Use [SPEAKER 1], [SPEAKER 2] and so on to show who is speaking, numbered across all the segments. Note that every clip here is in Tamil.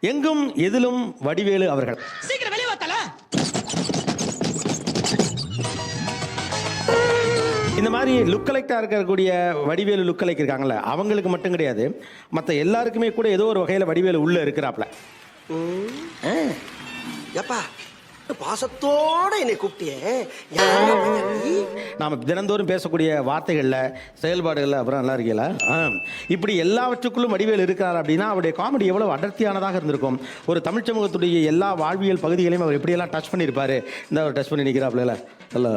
[SPEAKER 1] எங்கும் எதிலும் வடிவேலு அவர்கள்.
[SPEAKER 2] சீக்கிரம் வெளியே வாத்தல.
[SPEAKER 1] இந்த மாதிரி லுக் கலெக்டா இருக்கக்கூடிய வடிவேலு லுக் கலெக்ட் இருக்காங்கல்ல, அவங்களுக்கு மட்டும் கிடையாது, மற்ற எல்லாருக்குமே கூட ஏதோ ஒரு வகையில் வடிவேலு உள்ள இருக்கிறாப்ல.
[SPEAKER 3] எப்பா பாசத்தோட என்னை கூப்பிட்டியே.
[SPEAKER 1] நாம தினந்தோறும் பேசக்கூடிய வார்த்தைகள்ல, செயல்பாடுகள்ல அப்புறம் நல்லா இருக்கீங்களா, இப்படி எல்லாவற்றுக்குள்ளும் வடிவேல் இருக்கிறார் அப்படின்னா அவருடைய காமெடி எவ்வளவு அடர்த்தியானதாக இருந்திருக்கும். ஒரு தமிழ் சமூகத்துடைய எல்லா வாழ்வியல் பகுதிகளையும் அவர் எப்படியெல்லாம் டச் பண்ணியிருப்பாரு. இந்த அவர் டச் பண்ணி நிற்கிறாப்ல. ஹலோ,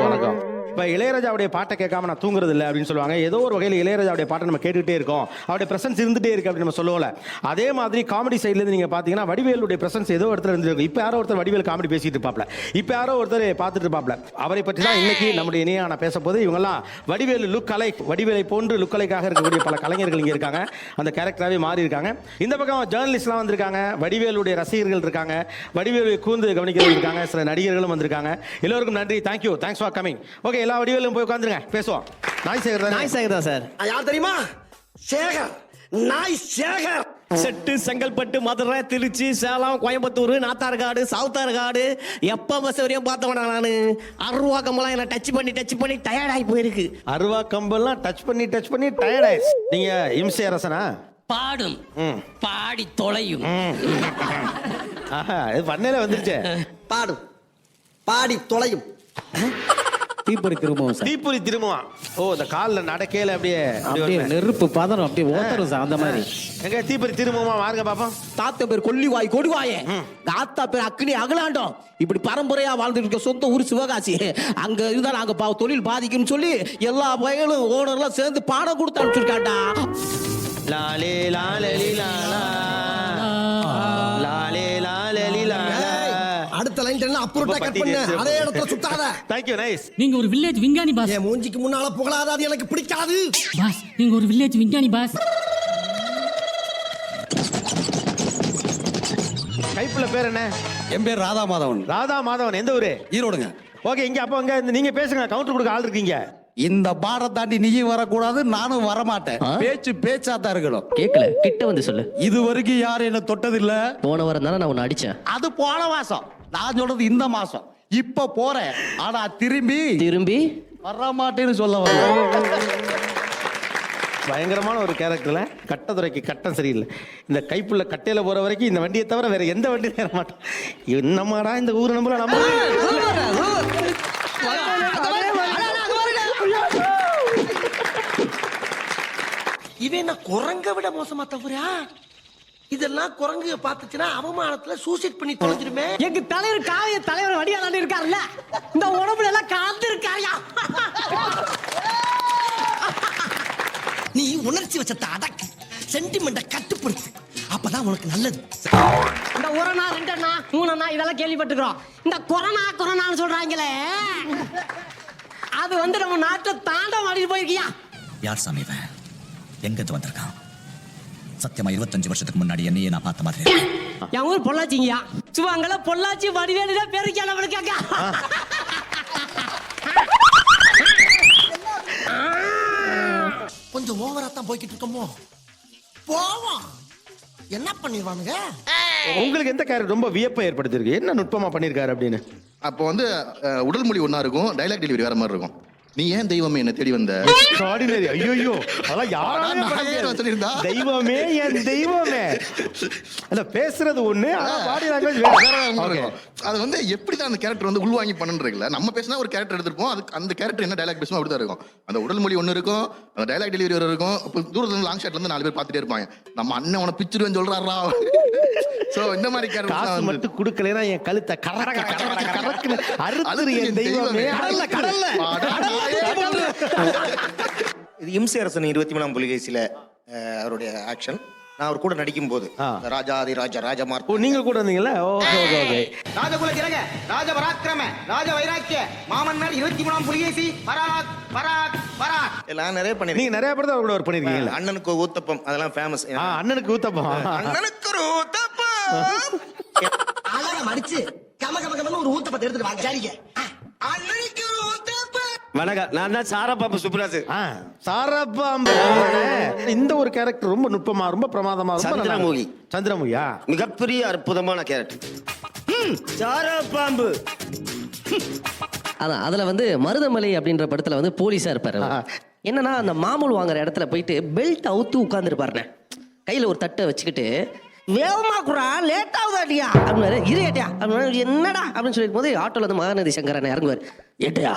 [SPEAKER 1] வணக்கம். இப்போ இளையராஜாவுடைய பாட்டை கேட்காம நான் தூங்குறது இல்லை அப்படின்னு சொல்லுவாங்க. ஏதோ ஒரு வகையில் இளையராஜாவுடைய பாட்டை நம்ம கேட்டுக்கிட்டே இருக்கோம், அவருடைய பிரசன்ஸ் இருந்துகிட்டே இருக்கு அப்படின்னு நம்ம சொல்லுவோம்ல. அதே மாதிரி காமெடி சைட்லேருந்து நீங்கள் பார்த்தீங்கன்னா வடிவேலுடைய பிரசன்ஸ் ஏதோ ஒருத்தர் இருந்துருக்கு. இப்போ யாரோ ஒருத்தர் வடிவேல் காமெடி பேசிட்டு இருப்பாப்ல, இப்போ யாரோ ஒருத்தர் பார்த்துட்டு இருப்பாப்ல. அவரை பற்றி தான் இன்னைக்கு நம்முடைய இணையான பேச போது. இவங்கெல்லாம் வடிவேலு லுக் அலை, வடிவேலை போன்று லுக் அலைக்காக இருக்கக்கூடிய பல கலைஞர்கள் இங்கே இருக்காங்க. அந்த கேரக்டராகவே மாறி இருக்காங்க. இந்த பக்கம் ஜேர்னலிஸ்ட்லாம் வந்திருக்காங்க, வடிவேலுடைய ரசிகர்கள் இருக்காங்க, வடிவேலு கூர்ந்து கவனிக்கிறவங்க இருக்காங்க, சில நடிகர்களும் வந்திருக்காங்க. எல்லோருக்கும் நன்றி, thank you, thanks for coming. Okay, எல்லா வடிவேலும் போய் உட்காந்துருங்க, பேசுவோம். நாய் சேகர் தான் சார்.
[SPEAKER 3] யார் தெரியுமா? சேகர், நாய் சேகர்.
[SPEAKER 4] செட்டு, செங்கல்பட்டு, மதுரை, திருச்சி, சேலம், கோயம்புத்தூர், நாத்தார்காடு, சவுத்தார்காடு, எப்ப பஸ் வரையும் பார்த்தவனா நானு. அருவா கம்பெல்லாம் என்ன டச் பண்ணி டயர்ட் ஆகி போயிருக்கு.
[SPEAKER 1] அருவா கம்பெல்லாம் டச் பண்ணி டயர்ட் ஆயிடுச்சு. நீங்க இம்சை அரசனா?
[SPEAKER 2] பாடும் பாடி தொலையும்.
[SPEAKER 1] இது பண்ணையில வந்துருச்சு.
[SPEAKER 3] பாடும் பாடி தொலையும்.
[SPEAKER 4] தீப்பொறி திரும்பவும்.
[SPEAKER 1] ஓ, இந்த காலில் நடக்கையில அப்படியே
[SPEAKER 4] நெருப்பு பதறம் அப்படியே ஓத்தரும் சார். அந்த மாதிரி
[SPEAKER 1] எங்க தீப்பொறி திரும்பவுமா வாருங்க பாப்போம்.
[SPEAKER 4] தாத்தா பேர் கொல்லிவாய் கொடிவாயே, தாத்தா பேர் அக்னி அகலாண்டம். இப்படி பரம்பரையா வாழ்ந்துட்டு இருக்க சொந்த ஊர் சிவகாசி. அங்க இருந்தா நாங்க தொழில் பாதிக்கும்னு சொல்லி எல்லா வயலும் ஓனர்லாம் சேர்ந்து பாடம் கொடுத்து அனுப்பிச்சிருக்காண்டா.
[SPEAKER 1] லாலே லாலலி லாலா, லாலே லாலலி லாலா.
[SPEAKER 3] அடுத்த லைன் எல்லாம் அப்புறம் கட் பண்ணு, அதே இடத்துல சுத்தாத.
[SPEAKER 1] Thank you, nice.
[SPEAKER 2] நீங்க ஒரு வில்லேஜ் விஞ்ஞானி பாஸ்.
[SPEAKER 3] என் மூஞ்சிக்கு முன்னால புகழாத, அது எனக்கு பிடிக்காது.
[SPEAKER 2] பாஸ், நீங்க ஒரு வில்லேஜ் விஞ்ஞானி பாஸ்.
[SPEAKER 1] கைப்புல பேர் என்ன?
[SPEAKER 5] என் பேர் ராதா மாதவன். எந்த ஊரு? ஈரோடுங்க.
[SPEAKER 1] ஓகே, இங்க அப்ப இங்க நீங்க பேசுங்க, கவுண்டர் கொடுக்க ஆள் இருக்கீங்க.
[SPEAKER 5] இந்த பாடம் தாண்டி நீயும் வரக்கூடாது, நானும் வரமாட்டேன். பேச்சா தான் இருக்கணும்.
[SPEAKER 6] கேக்கல, கிட்ட வந்து சொல்லு.
[SPEAKER 5] இது வரைக்கும் யாரும் என்ன தொட்டது இல்ல.
[SPEAKER 6] போன வாரம் தானே நான் உன்னை அடிச்சேன்.
[SPEAKER 5] அது போன மாசம். நான் சொல்றது இந்த மாசம். இப்ப போறேன், ஆனா திரும்பி வரமாட்டேன்னு சொல்ல வர.
[SPEAKER 1] பயங்கரமான ஒரு கேரக்டர்ல, கட்டதுரைக்கு கட்டம் சரியில்லை. இந்த கைப்புள்ள கட்டையில போற வரைக்கும் இந்த வண்டியை தவிர வேற எந்த வண்டியும் ஏற மாட்டோம். என்னமாடா இந்த ஊர் நம்மள நம்ம
[SPEAKER 3] இவன் என்ன குரங்க விட மோசமா தவறா? இதெல்லாம் குரங்கு பார்த்துச்சுன்னா அவமானத்துல சூசைட் பண்ணி தொலைஞ்சிருமே.
[SPEAKER 4] எங்க தலைவர் காவிய தலைவர் வடியாளன் இருக்காருல்ல, இந்த உடம்புல எல்லாம் காந்து இருக்காயா.
[SPEAKER 3] நீ உணர்ச்சி வச்சத்தை அடக்கு, சென்டிமெண்ட கட்டுப்படுத்து, அப்பதான் உனக்கு நல்லது.
[SPEAKER 4] இந்த ஒரணா ரெண்டண்ணா மூணண்ணா இதெல்லாம் கேள்விப்பட்டுக்கிறோம். இந்த கொரோனான்னு சொல்றாங்களே, அது வந்து நம்ம நாட்டை தாண்டம் ஆடிட்டு போயிருக்கியா.
[SPEAKER 7] யார் சாமி இவன்? எங்க வந்திருக்கான்? சத்தியமா 25 வருஷத்துக்கு முன்னாடி என்னையே நான் பார்த்த மாதிரி.
[SPEAKER 4] என் ஊர் பொள்ளாச்சிங்கயா. சுவாங்கல பொள்ளாச்சி வடிவேலுதான் பேருக்கா நம்மளுக்கு.
[SPEAKER 3] கொஞ்சம் ஓவரா தான் போய்கிட்டு இருக்கோமோ. போவோம், என்ன பண்ணிடுவானுங்க.
[SPEAKER 1] உங்களுக்கு எந்த கேரக்டர் ரொம்ப வியப்பை ஏற்படுத்திருக்கு? என்ன நுட்பமா பண்ணிருக்காரு அப்படின்னு?
[SPEAKER 8] அப்போ வந்து உடல் மொழி ஒன்னா இருக்கும், டைலாக் டெலிவரி வேற மாதிரி இருக்கும். நீ ஏன் தெய்வமே என்ன தேடி வந்த?
[SPEAKER 1] ஐயோ, அதெல்லாம் யாரும்
[SPEAKER 8] சொல்லியிருந்தா
[SPEAKER 1] தெய்வமே என் தெய்வமே. அல்ல, பேசுறது ஒண்ணு, பாடி லாங்குவேஜ் வேற.
[SPEAKER 8] அது வந்து எப்படிதான் அந்த கேரக்டர் வந்து உள்வாங்கி பண்ணுறதுல, நம்ம பேசினா ஒரு கேரக்டர் எடுத்துருப்போம், அதுக்கு அந்த கேரக்டர் என்ன டைலாக் பேசுமோ அப்படிதான் இருக்கும். அந்த உடல் மொழி ஒன்று இருக்கும், அந்த டைலாக் டெலிவரி வேற இருக்கும். இப்போ தூரத்துல இருந்து லாங் ஷாட்ல இருந்து 4 பேர் பார்த்துட்டே இருப்பாங்க, நம்ம அண்ணன் உன பிச்சிருவேன்னு சொல்றாரா. சோ இந்த மாதிரி கேரக்டர்
[SPEAKER 1] மட்டும் கொடுக்கலனா என் கழுத்தை கரக்குன்னு அறுத்துரு என் தெய்வமே.
[SPEAKER 9] இது இம்சை அரசன் 23ஆம் புலிகேசியில அவருடைய ஆக்ஷன். நான் அவர் கூட நடிக்கும் போது ராஜாதி ராஜமார்த்த.
[SPEAKER 1] நீங்க கூட இருந்தீங்களா? ஓகே.
[SPEAKER 10] ராஜகுல திலக, ராஜ பராக்கிரம, ராஜ வைராக்கிய, மாமன்னர் 23ஆம் புலிகேசி, பராக் பராக் பராக்
[SPEAKER 9] எல்லாம் நிறைய பண்ணி.
[SPEAKER 1] நீங்க நிறைய படத்தை அவர் கூட ஒர்க் பண்ணிருக்கீங்க.
[SPEAKER 9] அண்ணனுக்கு ஊத்தப்பம் அதெல்லாம் ஃபேமஸ்.
[SPEAKER 1] அண்ணனுக்கு ஊத்தப்பம்,
[SPEAKER 9] அண்ணனுக்கு ஒரு ஊத்தப்பம்.
[SPEAKER 3] அழகா மடிச்சு கம கம கமன்னு ஒரு ஊத்தப்பத்தை எடுத்துட்டு வாங்க. சரிங்க. அண்ணனுக்கு ஒரு ஊத்தப்பம்.
[SPEAKER 5] வணக்கம், நான் தான் சாரப்பாம்பு சுப்ராஜ்.
[SPEAKER 1] சாரப்பாம்பு. இந்த ஒரு கேரக்டர் ரொம்ப நுட்பமா, ரொம்ப பிரமாதமா, ரொம்ப நல்லா
[SPEAKER 5] சந்திரமுகி.
[SPEAKER 1] இருக்கு. சந்திரமுகியா?
[SPEAKER 5] மிகப்பெரிய அற்புதமான கேரக்டர். சாரப்பாம்பு.
[SPEAKER 6] அதான் அதுல வந்து மருதமலை அப்படின்ற படத்துல வந்து போலீஸா இருப்பாரு அவரு. என்னன்னா அந்த மாமூல் வாங்குற இடத்துல போயிட்டு பெல்ட் அவுத்து உட்கார்ந்துருப்பாருண்ணே. கையில ஒரு தட்டை வச்சுக்கிட்டு வேகமா குறா லேட் ஆகுதாட்டியா அப்படின்னு இரு ஏட்டியா அப்படின்னு என்னடா அப்படின்னு சொல்லிருக்கும் போது ஆட்டோல வந்து மகாநதி சங்கரன் இறங்குவார். ஏட்டியா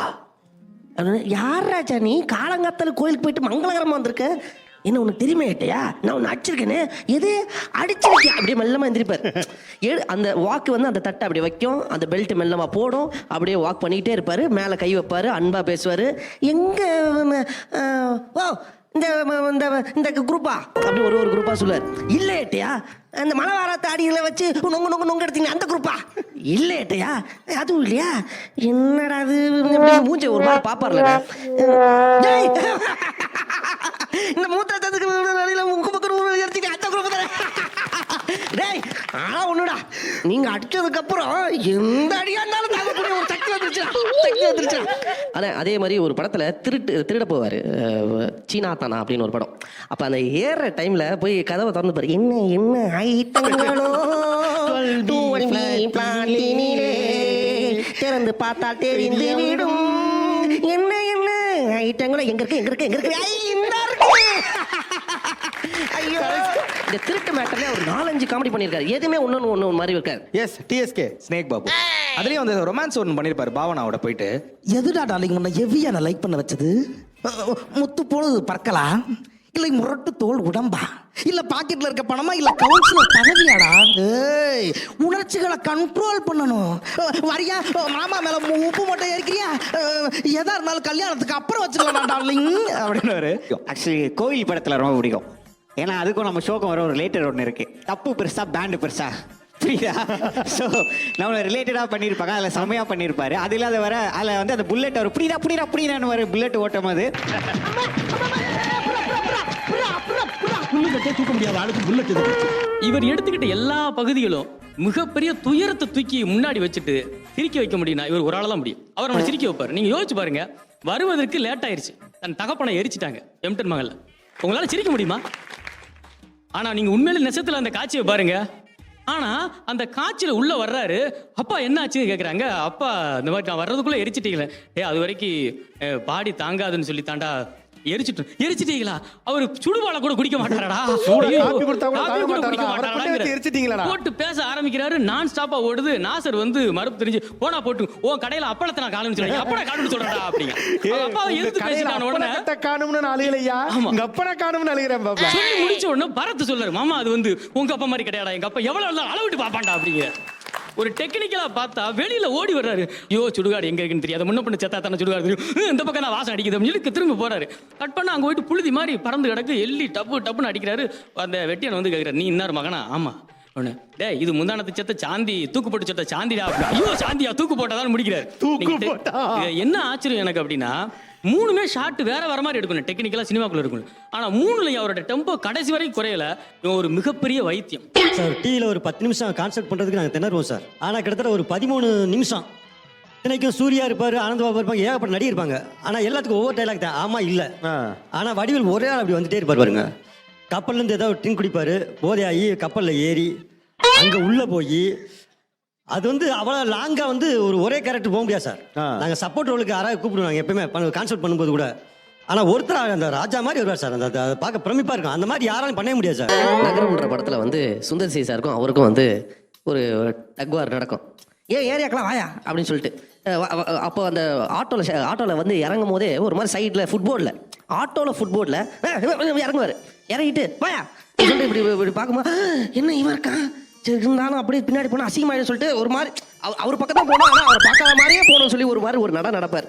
[SPEAKER 6] அப்படின்னு யார் ராஜா நீ காலங்காத்தால கோயிலுக்கு போயிட்டு மங்களகரமா வந்திருக்க, என்ன உனக்கு தெரியுமா ஏட்டையா நான் உன்னை அடிச்சிருக்கேன்னு எது அடிச்சிருக்கேன் அப்படியே மெல்லமா எந்திரிப்பார். அந்த வாக்கு வந்து அந்த தட்டை அப்படி வைக்கும், அந்த பெல்ட் மெல்லமா போடும், அப்படியே வாக் பண்ணிக்கிட்டே இருப்பாரு, மேலே கை வைப்பாரு, அன்பா பேசுவாரு. எங்க ஓ இந்த இந்த இந்த குரூப்பா அப்படி ஒரு குரூப்பா சொல்லுவார். இல்லை ஏட்டையா அந்த மலவாரத்தை அடிகளை வச்சு நொங்கு நொங்கு நொங்கு எடுத்தீங்க அந்த குரூப்பா இல்லை ஏட்டையா அதுவும் இல்லையா என்னடா அது மூஞ்ச ஒரு மாதிரி பாப்பார்ல இந்த மூத்தத்துக்கு எடுத்தீங்க அந்த குரூப் தானே. டேய் ஆனா ஒண்ணுடா நீங்க அடிச்சதுக்கு அப்புறம் எந்த அடியா இருந்தாலும் தாங்கக்கூடிய ஒரு சக்தி வந்துருச்சு. ஆனா அதே மாதிரி ஒரு படத்துல திருட போவாரு, சீனா தானா அப்படின்னு ஒரு படம். அப்ப அந்த ஏற டைம்ல போய் கதவை திறந்து பாரு, என்ன என்ன ஐட்டங்களோ திறந்து பார்த்தா தெரிந்து விடும், என்ன என்ன ஐட்டங்களோ எங்க இருக்கு எங்க இருக்கு எங்க இருக்கு ஐயோ. இந்த திருட்டு மேட்டர்ல ஒரு 4-5 காமெடி பண்ணிருக்காரு, எதுவுமே ஒன்னு மாதிரி இருக்காரு.
[SPEAKER 1] Yes, TSK
[SPEAKER 10] snake Babu. அதுலயும் வந்து ரொமான்ஸ் ஒன்று பண்ணிருப்பாரு பாவனாவோட போயிட்டு.
[SPEAKER 3] எதுடா டார்லிங் உன்னை எவ்வியா நான் லைக் பண்ண வச்சது? முத்து பொழுது பறக்கலாம், இல்லை முரட்டு தோல் உடம்பா, இல்ல பாக்கெட்ல இருக்க பணமா, இல்ல கவுன்சிலர் பதவியாடா? ஏய் உணர்ச்சிகளை கண்ட்ரோல் பண்ணணும். வரியா மாமா மேல உப்பு மட்டும் ஏற்கிறியா? எதா இருந்தாலும் கல்யாணத்துக்கு அப்புறம் வச்சுக்கலாம் டார்லிங் அப்படின்னு.
[SPEAKER 10] ஆக்சுவலி கோவில் படத்துல ரொம்ப பிடிக்கும், ஏன்னா அதுக்கும் நம்ம ஷோக்கும் வர ஒரு ரிலேட்டட் ஒன்று இருக்கு. தப்பு பெருசா பேண்டு பெருசா புரியுதா? ஸோ நம்மளை ரிலேட்டடாக பண்ணியிருப்பாங்க, அதில் செம்மையாக பண்ணியிருப்பாரு. அது இல்லாத வர அதில் வந்து அந்த புல்லட் அவர் புரியுதான்னு வர புல்லட் ஓட்டும் போது
[SPEAKER 2] இவர் எடுத்துக்கிட்ட எல்லா பகுதிகளும் மிகப்பெரிய துயரத்தை தூக்கி முன்னாடி வச்சுட்டு சிரிக்க வைக்க முடியும்னா இவர் ஒரு ஆள் தான் முடியும். அவர் நம்ம சிரிக்க வைப்பாரு. நீங்க யோசிச்சு பாருங்க, வருவதற்கு லேட் ஆயிருச்சு, தன் தகப்பனை எரிச்சிட்டாங்க எம்டன் மகள்ல, உங்களால சிரிக்க முடியுமா? ஆனா நீங்க உண்மையில நெசத்துல அந்த காட்சியை பாருங்க. ஆனா அந்த காட்சியில உள்ள வர்றாரு, அப்பா என்ன ஆச்சு கேக்குறாங்க. அப்பா இந்த மாதிரி நான் வர்றதுக்குள்ள எரிச்சிட்டீங்களே. அது வரைக்கும் பாடி தாங்காதுன்னு சொல்லி தாண்டா எரிச்சிட்டீங்களா? அவரு சுடுபால கூட குடிக்க மாட்டாரடா, போட்டு பேச ஆரம்பிக்கிறாரு. நான் ஸ்டாப்பா ஓடுது. நாசர் வந்து மறுப்பு தெரிஞ்சு போனா போட்டு உன் கடையில அப்பளத்தை நான் காணும்னு சொல்றேன், அப்பட காணும்னு சொல்றா அப்படிங்க. அப்பாவை எதிர்த்து பேசிட்டான உடனே
[SPEAKER 1] காணும்னு அழுகலையா, உங்க அப்பனை காணும்னு அழுகிறேன்.
[SPEAKER 2] சொல்லி முடிச்ச உடனே பரத்து சொல்றாரு, மாமா அது வந்து உங்க அப்பா மாதிரி கிடையாடா, எங்க அப்பா எவ்வளவு இருந்தாலும் அளவிட்டு பாப்பாண்டா அப்படிங்க. ஒரு டெக்னிக்கலா பார்த்தா வெளியில ஓடி வர்றாரு. ஐயோ சுடுகாடு எங்க இருக்குன்னு தெரியாது, முன்ன பண்ண செத்தா தானே சுடுகாடு தெரியும், இந்த பக்கம் நான் வாசம் அடிக்குது இழுக்கு திரும்ப போறாரு. கட் பண்ண அங்க போயிட்டு புழுதி மாதிரி பறந்து கிடக்கு, எள்ளி டப்புன்னு அடிக்கிறாரு. அந்த வெட்டியான் வந்து கேட்கிறாரு, நீ இன்னார் மகனா? ஆமா. ஒண்ணு டே இது முந்தானத்து செத்த சாந்தி, தூக்கு போட்டு செத்த சாந்திடா. ஐயோ சாந்தியா தூக்கு போட்டாதான் முடிக்கிறாரு. என்ன ஆச்சரியம் எனக்கு அப்படின்னா, 3மே ஷாட் வேற வர மாதிரி எடுக்கணும், டெக்னிக்கலா சினிமாக்குள்ள இருக்கணும். ஆனா 3லயும் அவரோட டெம்போ கடைசி வரைக்கும் குறையல. ஒரு மிகப்பெரிய வைத்தியம்
[SPEAKER 11] சார். டீல ஒரு 10 நிமிஷம் கான்செப்ட் பண்றதுக்கு நாங்கள் திணறுவோம் சார். ஆனா கிட்டத்தட்ட ஒரு 13 நிமிஷம் இத்தனைக்கும் சூர்யா இருப்பாரு, ஆனந்த பாபு இருப்பாங்க, ஏகப்பட்ட நடி இருப்பாங்க. ஆனா எல்லாத்துக்கும் ஒவ்வொரு டைலாக் தான் ஆமா இல்ல. ஆனா வடிவில் ஒரே ஆள் அப்படி வந்துட்டே இருப்பாரு பாருங்க. கப்பல்ல இருந்து ஏதாவது ட்ரிங்க் குடிப்பாரு, போதையாகி கப்பல்ல ஏறி அங்க உள்ள போய் அது வந்து அவ்வளவு லாங்கா வந்து ஒரே கேரக்டர் போக முடியாது சார். நாங்க சப்போர்ட் ரோலுக்கு யாராவது கூப்பிடுவாங்க எப்பயுமே கான்செப்ட் பண்ணும்போது கூட. ஆனா ஒருத்தர் அந்த ராஜா மாதிரி வருவார் சார், அந்த பார்க்க பிரமிப்பா இருக்கும். அந்த மாதிரி யாராலும் பண்ணவே முடியாது சார்.
[SPEAKER 6] நகரம்ன்ற படத்துல வந்து சுந்தர் சி சாருக்கும் அவருக்கும் வந்து ஒரு டக்வார் நடக்கும். ஏன் ஏரியாக்கெல்லாம் வாயா அப்படின்னு சொல்லிட்டு அப்போ அந்த ஆட்டோல வந்து இறங்கும் போதே ஒரு மாதிரி சைட்ல ஃபுட்போர்டில் இறங்குவார். இறங்கிட்டு வாயா சொல்லிட்டு இப்படி பார்க்கும்போது என்ன இவன் இருக்கான், சரி இருந்தாலும் அப்படியே பின்னாடி போனால் அசிங்கமாயிடும் சொல்லிட்டு ஒரு மாதிரி அவர் பக்கத்தான் போனோம், ஆனால் அவர் பார்க்காத மாதிரியே போகணும்னு சொல்லி ஒரு மாதிரி ஒரு நடப்பார்.